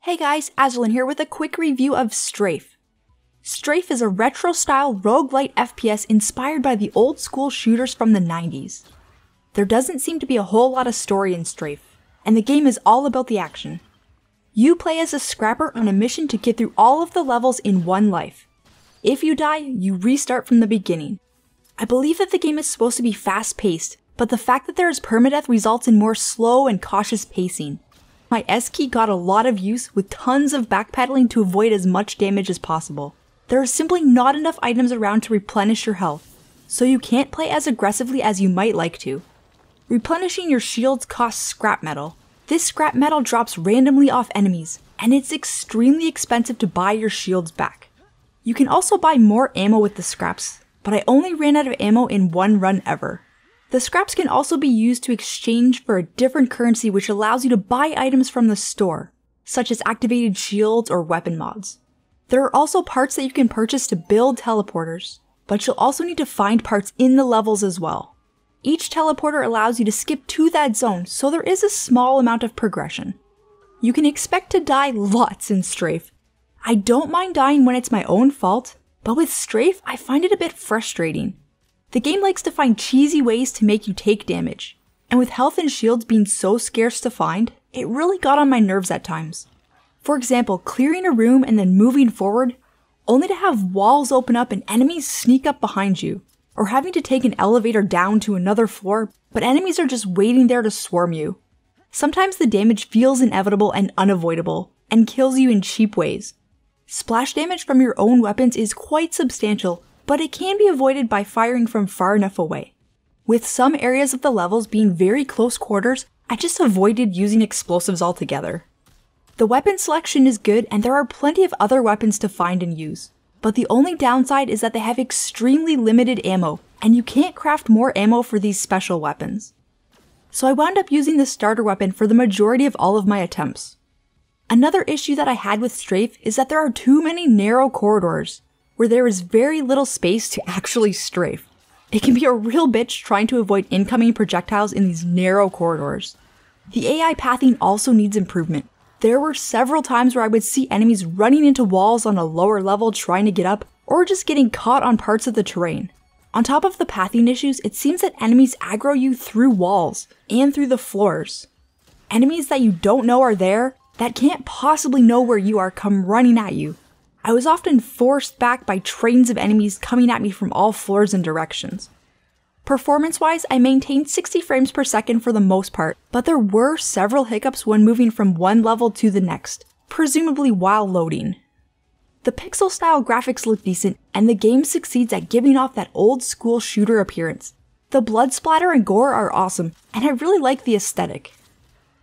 Hey guys, Azralynn here with a quick review of STRAFE. STRAFE is a retro-style roguelite FPS inspired by the old-school shooters from the 90s. There doesn't seem to be a whole lot of story in STRAFE, and the game is all about the action. You play as a scrapper on a mission to get through all of the levels in one life. If you die, you restart from the beginning. I believe that the game is supposed to be fast-paced, but the fact that there is permadeath results in more slow and cautious pacing. My S key got a lot of use with tons of backpedaling to avoid as much damage as possible. There are simply not enough items around to replenish your health, so you can't play as aggressively as you might like to. Replenishing your shields costs scrap metal. This scrap metal drops randomly off enemies, and it's extremely expensive to buy your shields back. You can also buy more ammo with the scraps, but I only ran out of ammo in one run ever. The scraps can also be used to exchange for a different currency which allows you to buy items from the store, such as activated shields or weapon mods. There are also parts that you can purchase to build teleporters, but you'll also need to find parts in the levels as well. Each teleporter allows you to skip to that zone, so there is a small amount of progression. You can expect to die lots in STRAFE. I don't mind dying when it's my own fault, but with STRAFE I find it a bit frustrating. The game likes to find cheesy ways to make you take damage, and with health and shields being so scarce to find, it really got on my nerves at times. For example, clearing a room and then moving forward, only to have walls open up and enemies sneak up behind you, or having to take an elevator down to another floor, but enemies are just waiting there to swarm you. Sometimes the damage feels inevitable and unavoidable, and kills you in cheap ways. Splash damage from your own weapons is quite substantial, but it can be avoided by firing from far enough away. With some areas of the levels being very close quarters, I just avoided using explosives altogether. The weapon selection is good and there are plenty of other weapons to find and use, but the only downside is that they have extremely limited ammo, and you can't craft more ammo for these special weapons. So I wound up using the starter weapon for the majority of all of my attempts. Another issue that I had with STRAFE is that there are too many narrow corridors, where there is very little space to actually strafe. It can be a real bitch trying to avoid incoming projectiles in these narrow corridors. The AI pathing also needs improvement. There were several times where I would see enemies running into walls on a lower level trying to get up, or just getting caught on parts of the terrain. On top of the pathing issues, it seems that enemies aggro you through walls, and through the floors. Enemies that you don't know are there, that can't possibly know where you are, come running at you. I was often forced back by trains of enemies coming at me from all floors and directions. Performance-wise, I maintained 60 frames per second for the most part, but there were several hiccups when moving from one level to the next, presumably while loading. The pixel-style graphics look decent, and the game succeeds at giving off that old-school shooter appearance. The blood splatter and gore are awesome, and I really like the aesthetic.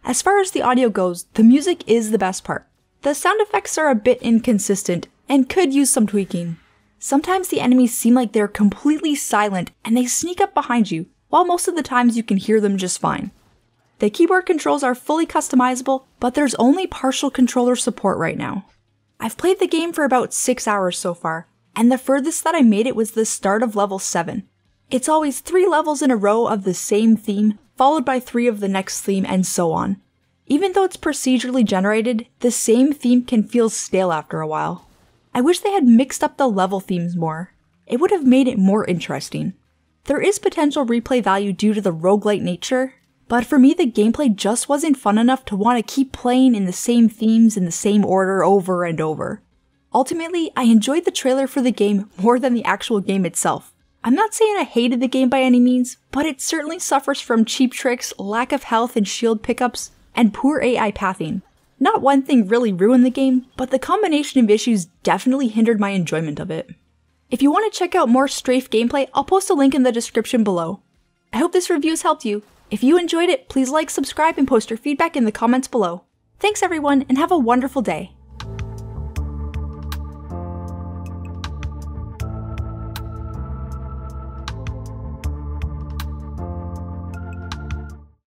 As far as the audio goes, the music is the best part. The sound effects are a bit inconsistent and could use some tweaking. Sometimes the enemies seem like they're completely silent and they sneak up behind you, while most of the times you can hear them just fine. The keyboard controls are fully customizable, but there's only partial controller support right now. I've played the game for about 6 hours so far, and the furthest that I made it was the start of level 7. It's always 3 levels in a row of the same theme, followed by 3 of the next theme, and so on. Even though it's procedurally generated, the same theme can feel stale after a while. I wish they had mixed up the level themes more. It would have made it more interesting. There is potential replay value due to the roguelite nature, but for me the gameplay just wasn't fun enough to want to keep playing in the same themes in the same order over and over. Ultimately, I enjoyed the trailer for the game more than the actual game itself. I'm not saying I hated the game by any means, but it certainly suffers from cheap tricks, lack of health and shield pickups, and poor AI pathing. Not one thing really ruined the game, but the combination of issues definitely hindered my enjoyment of it. If you want to check out more STRAFE gameplay, I'll post a link in the description below. I hope this review has helped you. If you enjoyed it, please like, subscribe, and post your feedback in the comments below. Thanks everyone, and have a wonderful day.